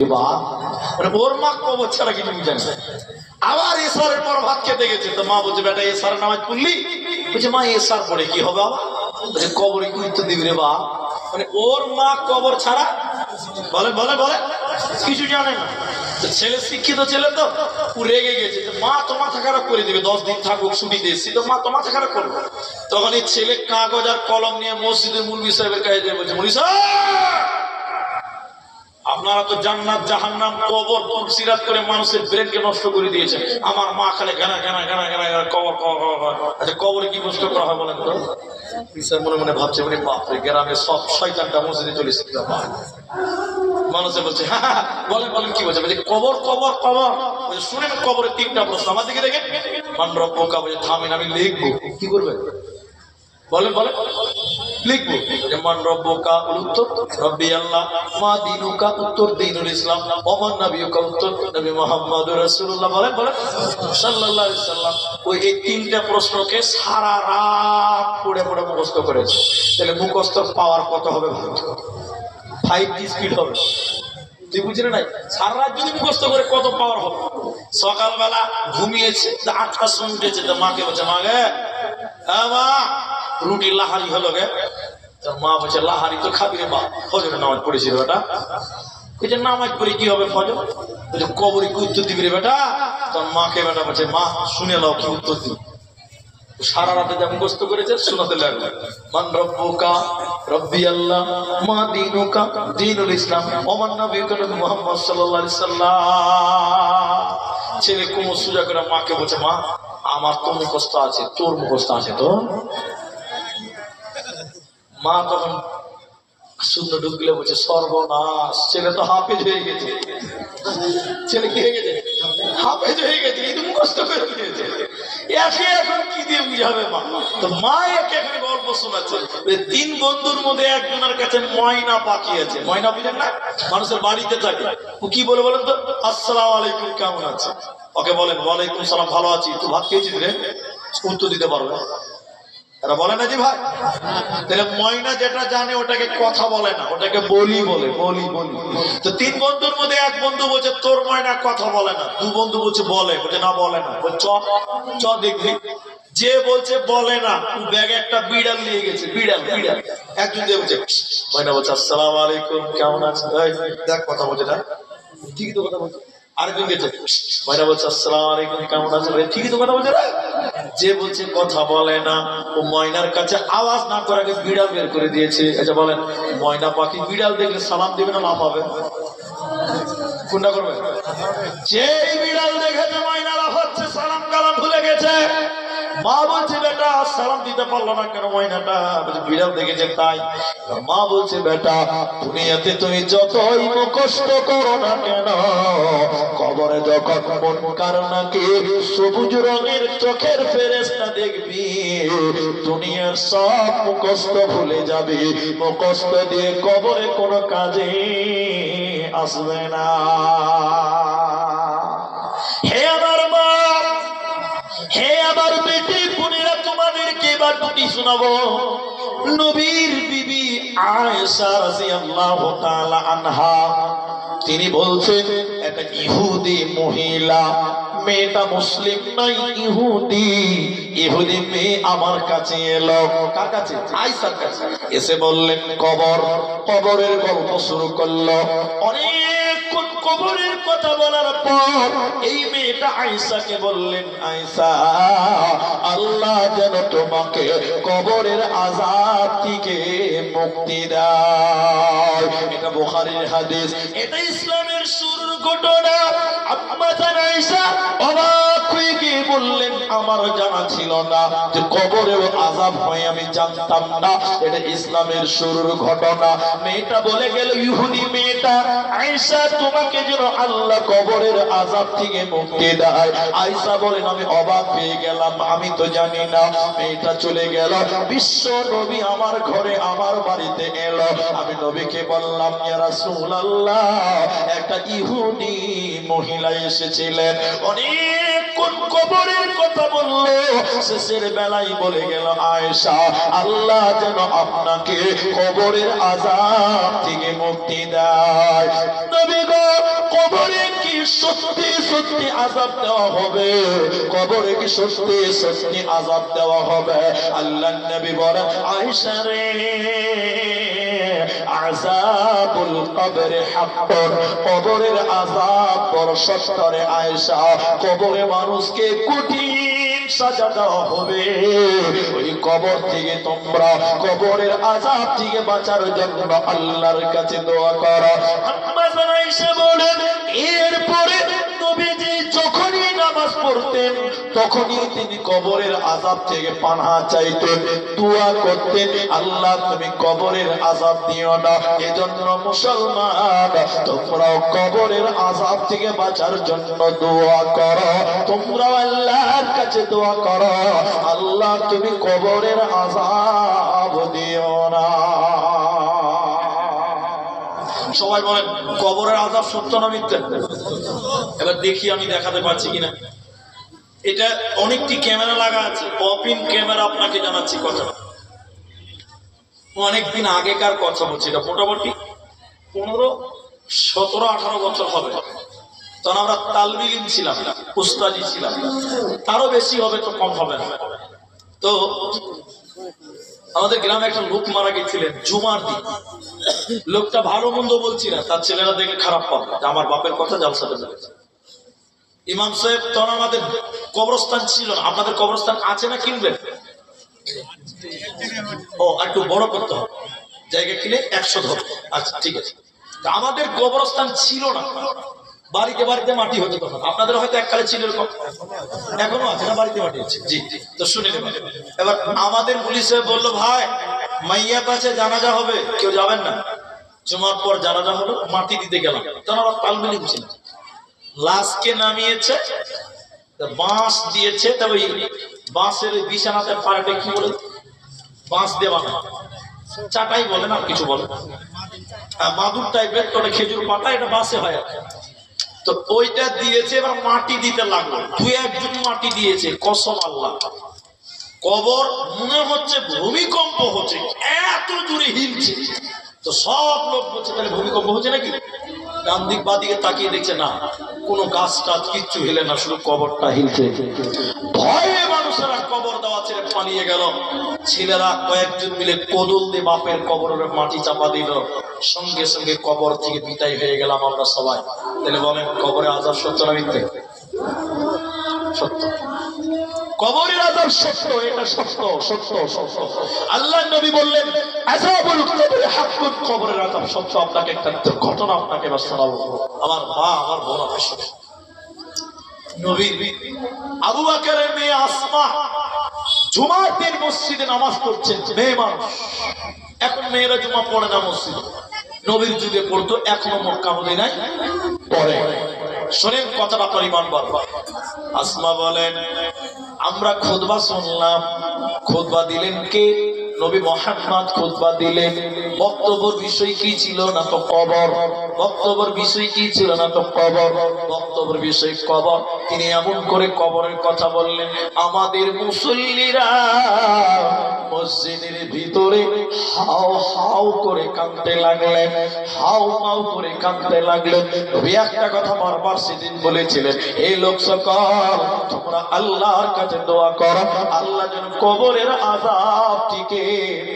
ওর মা কবর ছাড়া কিছু বুঝে না। আবার এসারের পর ভাত খেতে গেছে, তো মা বলছে বেটা এসার নামাজ পড়লি? বলছে মা এসার পরে কি হবে? আবার বলছে কবরে কি উত্তর দিবি রে বা? মানে ওর মা কবর ছাড়া বলে বলে বলে কিছু জানে না। ছেলে শিক্ষিত ছেলে তো ও রেগে গেছে, মা তো মাথা খারাপ করে দিবে, 10 দিন থাকুক ছুটিতে এসছি তো মা তো মাথা খারাপ করবে। তখন এই ছেলে কাগজ আর কলম নিয়ে মসজিদের মুলবি সাহেবের কাছে দিয়ে বলছে মুলবি সাহেব, আপনারা তো জান্নাত জাহান্নাম কবর তফসিরাত করে মানুষের ব্রেনকে নষ্ট করে দিয়েছেন। আমার মা খালে গানা গানা গানা গানা কবর কবর। আচ্ছা কবরে কি নষ্ট করা হয় বলেন তো? স্যার মনে মনে ভাবছে মানে বাপরে গ্রামে সব শয়তানটা মসজিদে চলে এসেছে। মানুষে বলছে হ্যাঁ বলেন বলেন কি বলছে? বলছে কবর কবর কবর। বলছে শুনেন কবরের 3টা প্রশ্ন, আমার দিকে দেখেন। মান রব্বুকা, বলছে থামেন আমি লিখবো। কি করবেন বলেন বলেন? লিখবো। মান রব্বুকা, উত্তর রব্বি আল্লাহ। মা দীনুকা, উত্তর দীনুল ইসলাম। ওমান নবিয়ুকা, উত্তর নবী মুহাম্মদুর রাসূলুল্লাহ। বলেন বলেন সাল্লাল্লাহু আলাইহি সাল্লাম। ওই এই 3টা প্রশ্নকে সারা রাত পড়ে পড়ে মুখস্থ করেছে। তাহলে মুখস্থ পাওয়ার কত হবে ভাবতো? 5G স্পিড হবে। তুই বুঝলি নাই? সারা রাত যদি মুখস্থ করে কত পাওয়ার হবে? সকালবেলা ঘুমিয়েছে, 8টার সময় উঠেছে, তো মাকে বলছে মা গে মা রুটি লাহারি হলো গে। তোর মা বলছে লাহারি তো খাবি রে মা, ফজরের নামাজ পড়েছিল বেটা। বলছে নামাজ পড়ে কি হবে ফজর? বলছে কবরে কি উত্তর দিবি রে বেটা? তোর মাকে বেটা বলছে মা শুনে নাও কি উত্তর দিবি। সারা রাতে যা মুখস্থ করেছে শোনাতে লাগলো। মান রব্বুকা, রব্বি আল্লাহ। মা দীনুকা, দীনুল ইসলাম। ওমান নবিয়ুকা, নবী মুহাম্মদ সাল্লাল্লাহু আলাইহি সাল্লাম। ছেলে কোমর সোজা করে মাকে বলছে মা আমার তো মুখস্থ আছে, তোর মুখস্থ আছে তো? মা তখন শূন্য ঢুকলে বলছে সর্বনাশ, ছেলে তো হাফেজ হয়ে গেছে। ছেলে কি হয়ে গেছে? হাফেজ হয়ে গেছে, কিন্তু মুখস্থ করে দিয়েছে। একে এখন কি দিয়ে বুঝাবে মা? তো মা একে এখন গল্প শোনাচ্ছে। 3 বন্ধুর মধ্যে একজনের কাছে ময়না পাখি আছে। ময়না বুঝেন না? মানুষের বাড়িতে থাকে। ও কি বলে বলেন তো? আসসালামু আলাইকুম, কেমন আছে? ওকে বলেন ওয়ালাইকুম সালাম, ভালো আছি। তুই ভাত খেয়েছিস রে? উত্তর দিতে পারবে? এরা বলে না জি ভাই? তাহলে ময়না যেটা জানে ওটাকে কথা বলে না, ওটাকে বলি বলে, বলি বলি। তো 3 বন্ধুর মধ্যে এক বন্ধু বলছে তোর ময়না কথা বলে না। 2 বন্ধু বলছে বলে, বলছে না বলে না। চ চ দেখবি। যে বলছে বলে না ও ব্যাগে একটা বিড়াল নিয়ে গেছে। বিড়াল বিড়াল একজন দিয়ে বলছে ময়না বলছে আসসালামু আলাইকুম, কেমন আছেন? দেখ কথা বলছে না, ঠিকই তো কথা বলছে। আরেকজন গেছে, ময়না বলছে আসসালামু আলাইকুম, কেমন আছেন? ঠিকই তো কথা বলছে না। যে বলছে কথা বলে না ও ময়নার কাছে আওয়াজ না করে আগে বিড়াল বের করে দিয়েছে। আচ্ছা বলেন ময়না পাখি বিড়াল দেখলে সালাম দেবে না লাফাবে? কোনটা করবে? যেই বিড়াল দেখেছে ময়না লাফাচ্ছে, সালাম কালাম ভুলে গেছে। মা বলছে বেটা সালাম দিতে পারলো না কেন ময়নাটা? বলছে বিড়াল দেখেছে তাই। মা বলছে বেটা দুনিয়াতে তুমি যতই কষ্ট করো না কেন, কবরে যখন মুনকার নাকির সবুজ রঙের চোখের ফেরেশতা দেখবি, দুনিয়ার সব কষ্ট ভুলে যাবে। কষ্ট দিয়ে কবরে কোনো কাজে আসবে না। হে আমার মা, হে আমার বেটি বোনেরা, তোমাদেরকে এবার দুটি শোনাবো। নবীর বিবি আয়েশা রাদিয়াল্লাহু তাআলা আনহা তিনি বলছেন একটা ইহুদি মহিলা, মেয়েটা মুসলিম নয় ইহুদি, ইহুদি মেয়ে আমার কাছে এলো। কার কাছে? আয়েশার কাছে। এসে বললেন কবর, কবরের গল্প শুরু করলো। অনেকক্ষণ কবরের কথা বলার পর এই মেয়েটা আয়েশাকে বললেন আয়েশা আল্লাহ যেন তোমাকে কবরের আযাব থেকে মুক্তি দেয়। এটা বুখারীর হাদিস, এটা ইসলামের শুরুর ঘটনা। আম্মা জান আয়েশা অবাক হয়ে গিয়ে বললেন আমার জানা ছিল না যে কবরেও আযাব হয়, আমি জানতাম না। এটা ইসলামের শুরুর ঘটনা। মেয়েটা বলে গেল ইহুদি মেয়েটা আয়েশা তোমাকে যেন আল্লাহ কবরের আযাব থেকে মুক্তি দেয়। আয়েশা বলেন আমি অবাক হয়ে গেলাম, আমি তো জানি না। মেয়েটা চলে গেল। বিশ্ব নবী আমার ঘরে আমার বাড়িতে এলো। আমি নবীকে বললাম ইয়া রাসূলুল্লাহ একটা ইহুদি মহিলা এসেছিলেন, অনেক যখন কবরের কথা বলল শেষের বেলায় বলে গেল আয়েশা আল্লাহ যেন আপনাকে কবরের আযাব থেকে মুক্তি দেয়। নবী গো কবরে কি সত্যি সত্যি আযাব দেওয়া হবে? কবরে কি সত্যি সত্যি আযাব দেওয়া হবে? আল্লাহর নবী বলেন আয়েশা রে আযাবুল কবরে হাক্কুন, কবরের আযাব বড় সত্য রে আয়েশা। কবরে মানুষকে কঠিন সাজা দেওয়া হবে। ওই কবর থেকে তোমরা কবরের আযাব থেকে বাঁচার জন্য আল্লাহর কাছে দোয়া করো। আম্মা জান আয়েশা বলেন এরপরে নবীজি যখনই নামাজ পড়তেন তখনই তিনি কবরের আযাব থেকে পানাহ চাইতেন, দোয়া করতেন আল্লাহ তুমি কবরের আযাব দিও না। এজন্য মুসলমান তোমরাও কবরের আযাব থেকে বাঁচার জন্য দোয়া করো, তোমরাও আল্লাহর কাছে দোয়া করো আল্লাহ তুমি কবরের আযাব দিও না। সবাই বলেন কবরের আযাব সত্য না মিথ্যা? এবার দেখি আমি দেখাতে পারছি কিনা। এটা অনেকটি ক্যামেরা লাগা আছে, পপিং ক্যামেরা আপনাকে জানাচ্ছি কথা। অনেকদিন আগেকার কথা বলছি, এটা মোটামুটি 15-17-18 বছর হবে। তখন আমরা তালবিলিম ছিলাম, উস্তাদি ছিলাম, তারও বেশি হবে তো কম হবে না। তো আমাদের গ্রামে একটা লোক মারা গেছিলেন জুমার দিন। লোকটা ভালো মন্দ বলছি না, তার ছেলেরা দেখে খারাপ পাবে আমার বাপের কথা জালসাতে বলেছে। ইমাম সাহেব তখন আমাদের কবরস্থান ছিল না, আপনাদের কবরস্থান আছে না কিনবেন? ও একটু বড় করতে হবে, জায়গা কিনে 100 ধর। আচ্ছা ঠিক আছে। আমাদের কবরস্থান ছিল না, বাড়িতে বাড়িতে মাটি হতো তখন। আপনাদের হয়তো এককালে ছিল এরকম, এখনো আছে না বাড়িতে মাটি হচ্ছে? জি। তো শুনে নেবেন। এবার আমাদের পুলিশে বললো ভাই মাইয়াত আছে জানাজা হবে, কেউ যাবেন না? জুমার পর জানাজা হলো, মাটি দিতে গেলাম, তখন আবার তালমিলি ছিল। লাশকে নামিয়েছে, বাঁশ দিয়েছে, তবে বাঁশের বিছানাতে পাড়াতে কি বলে বাঁশ দেওয়া না, চাটাই বলে না কিছু বলে, মাদুর টাইপের, তো খেজুর পাতা, এটা বাঁশে হয় আর। তো ওইটা দিয়েছে, এবার মাটি দিতে লাগলো। 2-1 জন মাটি দিয়েছে, কসম আল্লাহ কবর মনে হচ্ছে ভূমিকম্প হচ্ছে, এত জোরে হিলছে। তো সব লোক বলছে তাহলে ভূমিকম্প হচ্ছে নাকি? ডান দিক বা দিকে তাকিয়ে দেখছে না, কোনো গাছ টাছ কিচ্ছু হিলে না, শুধু কবরটা হিলছে। ভয়ে মানুষেরা কবর দেওয়া ছেড়ে পালিয়ে গেল। ছেলেরা কয়েকজন মিলে কোদল দিয়ে বাপের কবরের মাটি চাপা দিল, সঙ্গে সঙ্গে কবর থেকে বিদায় হয়ে গেলাম আমরা সবাই। তাহলে বলেন কবরে আযাব সত্য না মিথ্যে? সত্য। কবরের আযাব সত্য, এটা সত্য সত্য সত্য। আল্লাহর নবী বললেন আযাবুল কবরি হাক্কুন, কবরের আযাব সত্য। আপনাকে একটা ঘটনা আপনাকে শোনাবো। আমার মা আমার বোন আসলে নবী আবু বকরের মেয়ে আসমা জুমার দিন মসজিদে নামাজ পড়ছেন, মেয়ে মানুষ। এখন মেয়েরা জুমা পড়ে না মসজিদে, নবীর যুগে পড়তো, এখনো মক্কা মদিনায় পড়ে। শোনেন কথাটা আপনার ইমান বাড়বে। আসমা বলেন আমরা খুতবা শুনলাম, খুতবা দিলেন কে? নবী মুহাম্মদ খুতবা দিলেন। বক্তব্যের বিষয় কি ছিল না তো কবর, বক্তব্যের বিষয় কি ছিল না তো কবর, বক্তব্যের বিষয় কবর। তিনি এমন করে কবরের কথা বললেন, আমাদের মুসল্লিরা মসজিদের ভিতরে হাও হাও করে কাঁদতে লাগলেন, হাও হাও করে কাঁদতে লাগলেন। নবী একটা কথা বারবার সেদিন বলেছিলেন, এই লোক সকল তোমরা আল্লাহর কাছে দোয়া করো, আল্লাহ যেন কবরের আযাব থেকে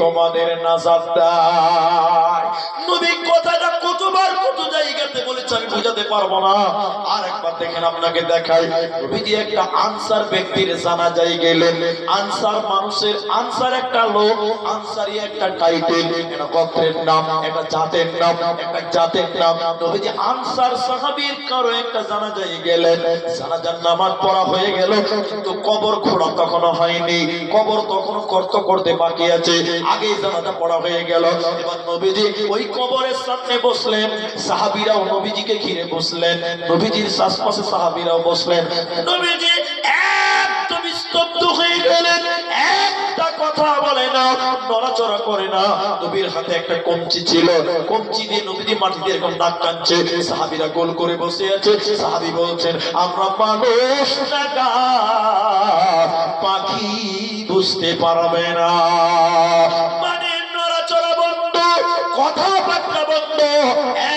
তোমাদের নাজাত দেয়। নবী কথাটা কতবার কত জায়গাতে বলেছে আমি বোঝাতে পারবো না। আর একবার দেখেন, আপনাকে দেখাই। নবীজি একটা আনসার ব্যক্তির জানাজায় গেলেন। আনসার মানুষের, আনসার একটা লোক, আনসারি একটা টাইটেল, একটা গোত্রের নাম, একটা জাতের নাম, একটা জাতের নাম। নবীজি আনসার সাহাবীর কারো একটা জানাজায় গেলেন। জানাজার নামাজ পড়া হয়ে গেল, কিন্তু কবর খোঁড়া তখনো হয়নি, কবর তখনো করতে বাকি আছে। আগেই জানাজা পড়া হয়ে গেল। এবার নবীজি ওই কবরের সামনে বসলেন, সাহাবীরাও নবীজিকে ঘিরে বসলেন, নবীজির আশপাশে সাহাবীরাও বসলেন। নবীজি একদম স্তব্ধ হয়ে গেলেন, একটা কথা বলে না, নড়াচড়া করে না। নবীর হাতে একটা কঞ্চি ছিল, কঞ্চি দিয়ে নবীজি মাটিতে এরকম দাগ টানছে। সাহাবীরা গোল করে বসে আছে। সাহাবী বলছেন, আমরা মানুষ না গাছ, পাখি বুঝতে পারবে না। মানে নড়াচড়া বন্ধ, কথাবার্তা বন্ধ,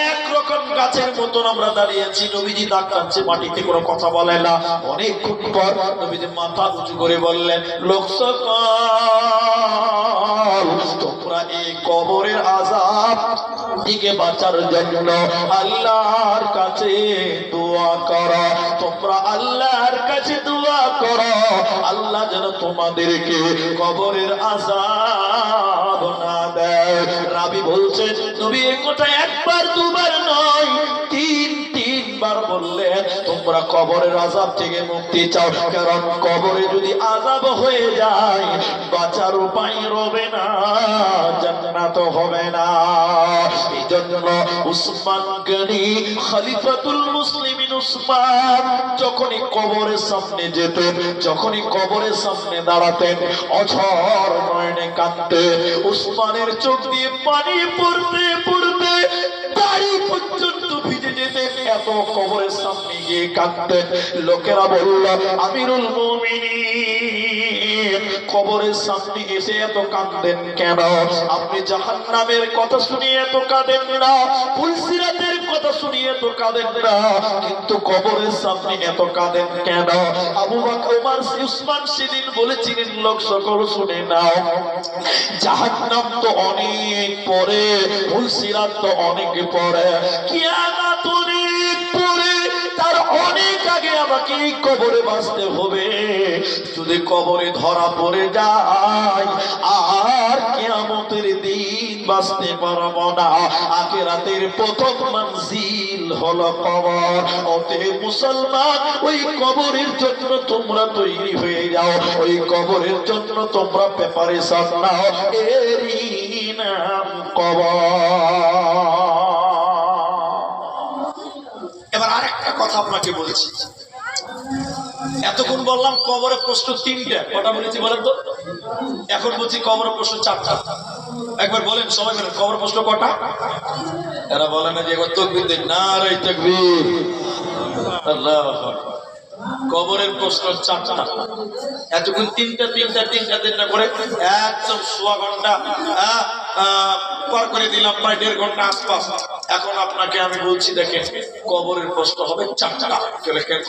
একরকম গাছের মতন আমরা দাঁড়িয়ে আছি। নবীজি দাগ টানছে মাটিতে, কোনো কথা বলে না। অনেকক্ষণ পর নবীজি মাথা উঁচু করে বললেন, লোক সকল, তোমরা এই কবরের আযাব থেকে বাঁচার জন্য আল্লাহর কাছে দোয়া করো। তোমরা আল্লাহর কাছে দোয়া করো, আল্লাহ যেন তোমাদেরকে কবরের আযাব না দেয়। রাবী বলছেন, নবী এই কথা একবার দুবার নয়, তিনবার বললেন, তোমরা কবরের আযাব থেকে মুক্তি চাও, কারণ কবরে যদি আযাব হয়ে যায় বাঁচার উপায় রবে না, জান্নাত হবে না। এই জন্য উসমান গনি খলিফাতুল মুসলিমিন উসমান যখনই কবরের সামনে যেতেন, যখনই কবরের সামনে দাঁড়াতেন, অঝর নয়নে কাঁদতেন। উসমানের চোখ দিয়ে পানি পড়তে পড়তে দাড়ি পর্যন্ত ভিজে যেতেন, এত কবরের সামনে গিয়ে কাঁদতেন। লোকেরা বলল, আমিরুল মুমিনিন কবরের সামনে এসে এত কাঁদেন কেন? আপনি জাহান্নামের কথা শুনিয়ে এত কাঁদেন না, পুলসিরাতের কথা শুনিয়ে এত কাঁদেন না, কিন্তু কবরের সামনে এত কাঁদেন কেন? আবু বকর, ওমর, উসমান সেদিন বলেছিলেন, লোক সকল শুনে নাও, জাহান্নাম তো অনেক পরে, পুলসিরাত তো অনেক পরে, কিয়ামত অনেক পরে, তার অনেক আগে আমাকে কবরে বাঁচতে হবে। যদি কবরে ধরা পড়ে যায় আর কিয়ামতের দিন বাঁচতে পারবো না। আখিরাতের প্রথম মঞ্জিল হলো কবর। অতএব মুসলমান, ওই কবরের জন্য তোমরা তৈরি হয়ে যাও, ওই কবরের জন্য তোমরা প্রিপারেশন নাও। এরই নাম কবর। এবার আরেকটা কথা আপনাকে বলেছি, এতক্ষণ বললাম কবরের প্রশ্ন তিনটা, কটা বলেছি বলেন তো? এখন বলছি কবরের প্রশ্ন চারটা। একবার বলেন, সবাই বলেন, কবর প্রশ্ন কটা? এরা বলে না যে একবার তাকবীর দেন, নারে তাকবীর, আল্লাহু আকবার। কবরের প্রশ্ন চারটা। এতক্ষণ তিনটা করে একদম সোয়া ঘন্টা পার করে দিলাম, প্রায় 1.5 ঘন্টা আশপাশ। এখন আপনাকে আমি বলছি, দেখেন কবরের প্রশ্ন হবে চারটা।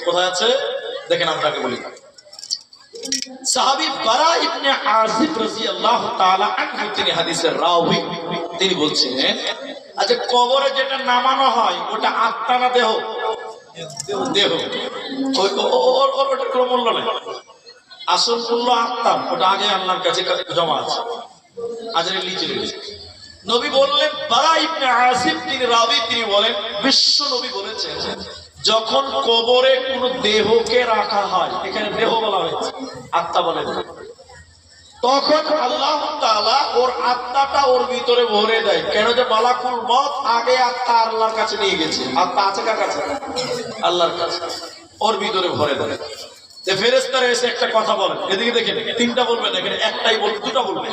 কোথায় আছে দেখেন, আপনাকে বলি। সাহাবী বারা ইবনে আযিব রাদিয়াল্লাহু তাআলা আনহু, তিনি হাদিসের রাওয়ী, তিনি বলছেন, আচ্ছা কবরে যেটা নামানো হয় ওটা আত্মা না দেহ? দেহ। ওটার কোনো মূল্য নেই, আসল মূল্য আত্মা, ওটা আগে আল্লাহর কাছে জমা আছে, আজরে নিচে রয়েছে। নবী বললেন, বারা ইবনে আযিব তিনি রাবী, তিনি বলেন, বিশ্ব নবী বলেছেন, যখন কবরে কোন দেহকে রাখা হয়, এখানে দেহ বলা হয়েছে, আত্মা বলে, তখন আল্লাহ তাআলা ওর আত্মাটা ওর ভিতরে ভরে দেয়। কেন? যে মালাকুল মউত আগে আত্মা আল্লাহর কাছে নিয়ে গেছে, আত্মা আছে কার কাছে? আল্লাহর কাছে, ওর ভিতরে ভরে দেয়। যে ফেরেশতারা এসে একটা কথা বলে, এদিকে দেখেন, তিনটা বলবেন, এখানে একটাই বলবে, দুটা বলবে।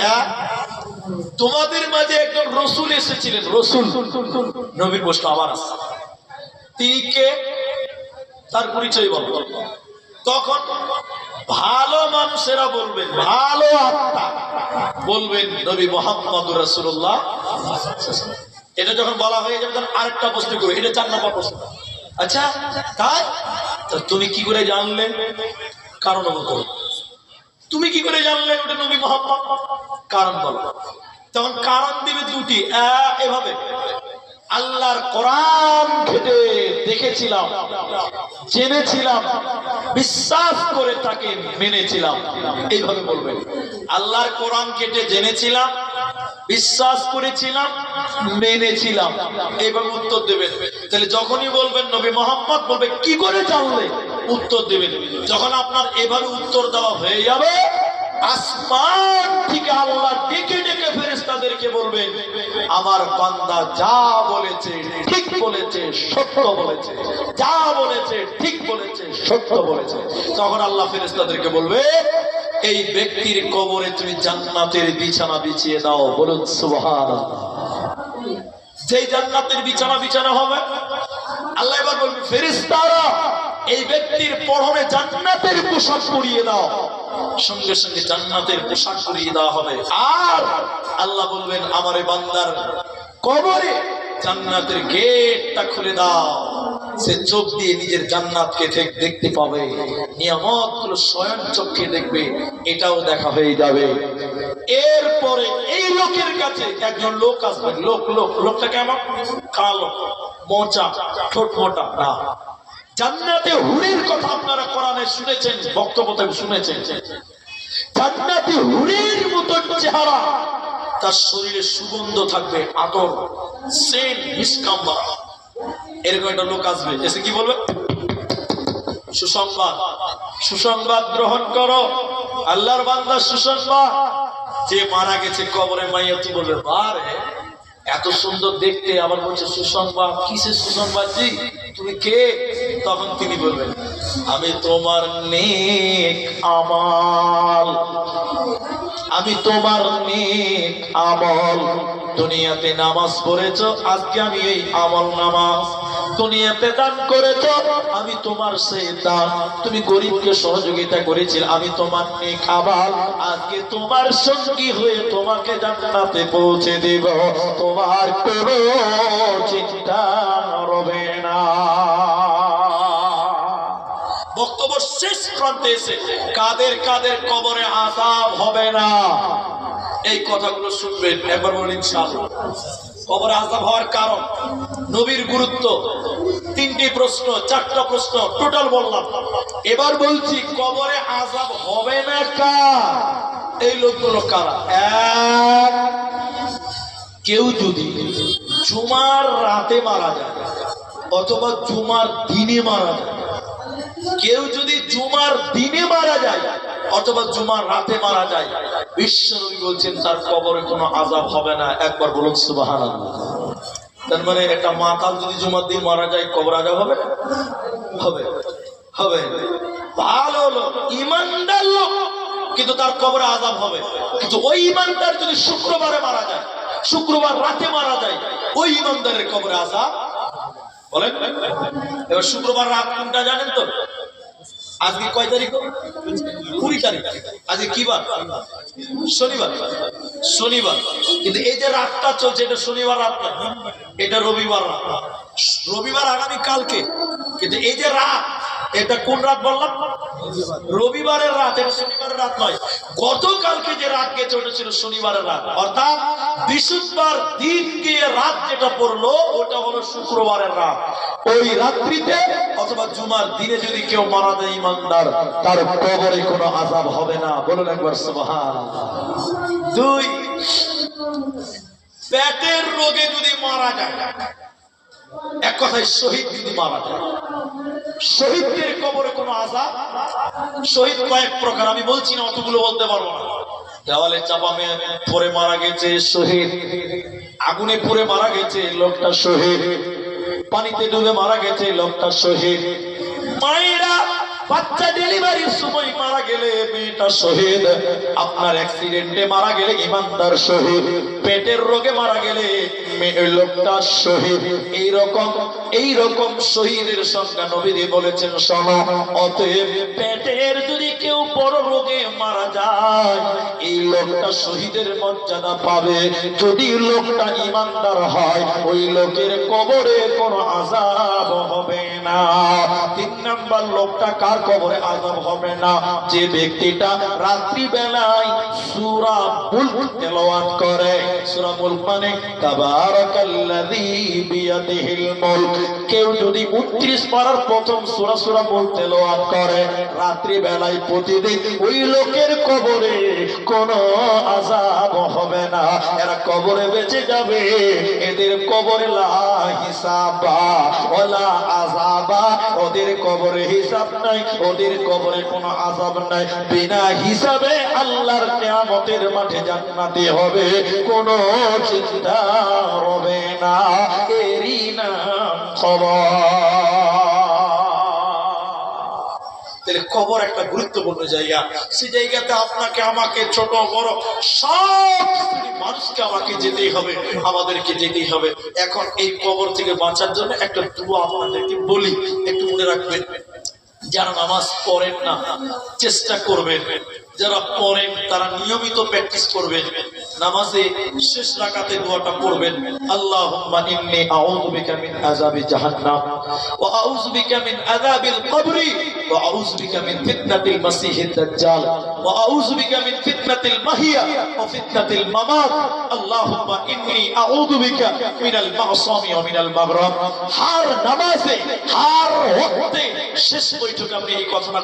তোমাদের মাঝে একজন রাসূল এসেছিলেন, রাসূল, নবীর প্রশ্ন আবার আসছে, তিনি কে? তার পরিচয় বল। তখন ভালো মানুষেরা বলবেন, ভালো আত্মা বলবেন নবী মুহাম্মদুর রাসূলুল্লাহ। এটা যখন বলা হয়ে যাবে তখন আরেকটা প্রশ্ন করবে, এটা 4 নম্বর প্রশ্ন। আচ্ছা তাই তো তুমি কি করে জানলে? কারণ বলো, তুমি কি করে জানলে ওটা নবী মুহাম্মদ? কারণ বলো। তখন কারণ দিবে দুটি, এভাবে, আল্লাহর কোরআন ঘেটে দেখেছিলাম, জেনেছিলাম, বিশ্বাস করে তাকে মেনেছিলাম, এইভাবে বলবেন। আল্লাহর কোরআন ঘেটে জেনেছিলাম, বিশ্বাস করেছিলাম, মেনেছিলাম, এইভাবে উত্তর দেবেন। তাহলে যখনই বলবেন নবী মুহাম্মদ, বলবে কি করে জানলে, উত্তর দেবেন। যখন আপনার এভাবে উত্তর দেওয়া হয়ে যাবে, আসমান থেকে আল্লাহ ডেকে ডেকে ফেরেশতাদেরকে বলবেন, আমার বান্দা যা বলেছে ঠিক বলেছে, সত্য বলেছে, যা বলেছে ঠিক বলেছে, সত্য বলেছে। তখন আল্লাহ ফেরেশতাদেরকে বলবে, এই ব্যক্তির কবরে তুমি জান্নাতের বিছানা বিছিয়ে দাও। বলুন সুবহানাল্লাহ। যেই জান্নাতের বিছানা বিছানা হবে, আল্লাহ এবার বলবে ফেরেশতারা এই ব্যক্তির পরনে জান্নাতের পোশাক পরিয়ে দাও। সঙ্গে সঙ্গে জান্নাতের পোশাক পরিয়ে দেওয়া হবে। আর আল্লাহ বলবেন আমার এই বান্দার কবরে জান্নাতের গেটটা খুলে দাও। সে চোখ দিয়ে নিজের জান্নাতকে দেখতে পাবে, নিয়ামতগুলো স্বয়ং চোখে দেখবে, এটাও দেখা হয়ে যাবে। এরপরে এই লোকের কাছে একজন লোক আসবে। লোকটা কেমন? কালো, মোচা, ঠোঁট মোটা না। জান্নাতে হুরের কথা আপনারা কোরআনে শুনেছেন, বক্তব্যতে শুনেছেন। জান্নাতে হুরের মতো চেহারা, তার শরীরে সুগন্ধ থাকবে, আতর, সেন্ট, মিসকাম্বা। এরকম একটা লোক আসবে, এসে কি বলবে? সুসংবাদ, সুসংবাদ গ্রহণ করো, আল্লাহর বান্দা সুসংবাদ। যে মারা গেছে কবরে মাইয়াতি বলবে বারে এত সুন্দর দেখতে, আবার বলছে সুসংবাদ। কিসের সুসংবাদ জি? তুমি কে? তখন তিনি বলবেন আমি তোমার নেক আমল, আমি তোমার নেক আমল। দুনিয়াতে নামাজ পড়েছো, আজকে আমি এই আমল নামাজ। দুনিয়াতে দান করেছো, আমি তোমার সেই দান। তুমি গরিবকে সহযোগিতা করেছিলে, আমি তোমার নেক আমল। আজকে তোমার সঙ্গী হয়ে তোমাকে জান্নাতে পৌঁছে দেব, তোমার কোনো চিন্তা রবে না। বক্তব্য শেষ প্রান্তে এসে কাদের কাদের কবরে আযাব হবে না, এই কথাগুলো শুনবেন। একবার বলেন ইনশাআল্লাহ। কবরে আযাব হওয়ার কারণ, নবীর গুরুত্ব, তিনটি প্রশ্ন, চারটা প্রশ্ন টোটাল বললাম। এবার বলছি কবরে আযাব হবে না কার? এই লোকগুলো কারা? এক, কেউ যদি জুমার রাতে মারা যায় অথবা জুমার দিনে মারা যায়, কেউ যদি জুমার দিনে মারা যায় অথবা জুমার রাতে মারা যায়, বিশ্বনবী বলছেন তার কবরে কোনো আযাব হবে না। একবার বলুন সুবহানাল্লাহ। তার মানে একটা মাতাল যদি জুমার দিন মারা যায়, কবর আযাব হবে না? হবে, হবে। ভালো লোক, ইমানদার লোক, কিন্তু তার কবরে আযাব হবে। কিন্তু ওই ইমানদার যদি শুক্রবারে মারা যায়, শুক্রবার রাতে মারা যায়, ওই ইমানদারের কবরে আযাব বলেন। এবার শুক্রবার রাত কোনটা জানেন তো? আজকে কয় তারিখ? 20 তারিখ। আজকে কি বার? শনিবার। শনিবার। কিন্তু এই যে রাতটা চলছে, এটা শনিবার রাত না, এটা রবিবার রাত। রবিবার আগামী কালকে, কিন্তু এই যে রাত, এটা কোন রাত বললাম? রবিবারের রাত, এটা শনিবারের রাত নয়। গতকালকে যে রাত গেছে ওটা ছিল শনিবারের রাত, অর্থাৎ বৃহস্পতিবার দিন গিয়ে রাত যেটা পড়লো ওটা হলো শুক্রবারের রাত। ওই রাত্রিতে অথবা জুমার দিনে যদি কেউ মারা যায় ইমানদার, তার কবরে কোনো আযাব হবে না। বলুন একবার সুবহানাল্লাহ। দুই, পেটের রোগে যদি মারা যায়, এক কথায় শহীদ যদি মারা যায়, শহীদদের কবরে কোনো আযাব। শহীদ কয়েক প্রকার, আমি বলছি না, অতগুলো বলতে পারবো না। দেওয়ালে চাপা পড়ে মারা গেছে শহীদ, আগুনে পুড়ে মারা গেছে লোকটা শহীদ, পানিতে ডুবে মারা গেছে লোকটা শহীদ, মায়েরা বাচ্চা ডেলিভারির সময় মারা গেলে মেয়েটা শহীদ, আপনার অ্যাক্সিডেন্টে মারা গেলে ইমানদার শহীদ, পেটের রোগে মারা গেলে লোকটা শহীদ। এইরকম শহীদের সংখ্যা নবীজি বলেছেন শোনো। অতএব পেটের যদি কেউ বড় রোগে মারা যায়, এই লোকটা শহীদের মর্যাদা পাবে। যদি লোকটা ইমানদার হয়, ওই লোকের কবরে কোনো আযাব হবে না। 3 নাম্বার, লোকটা কার কবরে আযাব হবে না? যে ব্যক্তিটা রাত্রি বেলায় সূরা মুলক তেলাওয়াত করে। সূরা মুলক মানে তাবারাকাল্লাযী বিয়াদিহিল মুলক। কেউ যদি 29 পারার প্রথম সূরা মুলক তেলাওয়াত করে রাত্রি বেলায় প্রতিদিন, ওই লোকের কবরে কোনো আযাব হবে না। এরা কবরে বেঁচে যাবে, এদের কবরে লা হিসাবা ওয়ালা আযাবা। ওদের কবরে হিসাব নাই, ওদের কবরে কোনো আযাব নাই। বিনা হিসাবে আল্লাহর কিয়ামতের মাঠে জান্নাতে হবে, কোনো চিন্তা হবে না। এরই নাম খবর। তাহলে কবর একটা গুরুত্বপূর্ণ জায়গা। সেই জায়গাতে আপনাকে আমাকে ছোট বড় সব মানুষকে আমাকে যেতেই হবে, আমাদেরকে যেতেই হবে। এখন এই কবর থেকে বাঁচার জন্য একটা দোয়া আপনাদেরকে বলি, একটু মনে রাখবেন। যারা নামাজ পড়েন না চেষ্টা করবেন, যারা পড়েন তারা নিয়মিত প্র্যাকটিস করবেন। নামাজে শেষ রাকাতে দোয়াটা পড়বেন, আল্লাহুম্মা ইন্নী আউযু বিকা মিন আযাবি জাহান্নাম ওয়া আউযু বিকা মিন আযাবিল কবরি ওয়া আউযু বিকা মিন ফিতনাতিল মাসিহিদ দাজ্জাল ওয়া আউযু বিকা মিন ফিতনাতিল মাহিয়া ওয়া ফিতনাতিল মামাত আল্লাহুম্মা ইন্নী আউযু বিকা মিনাল মা'সামি ওয়া মিনাল মাগরাম। হার নামাজে হার ওয়াক্তে শেষ বৈঠকে আপনি এই কথাটা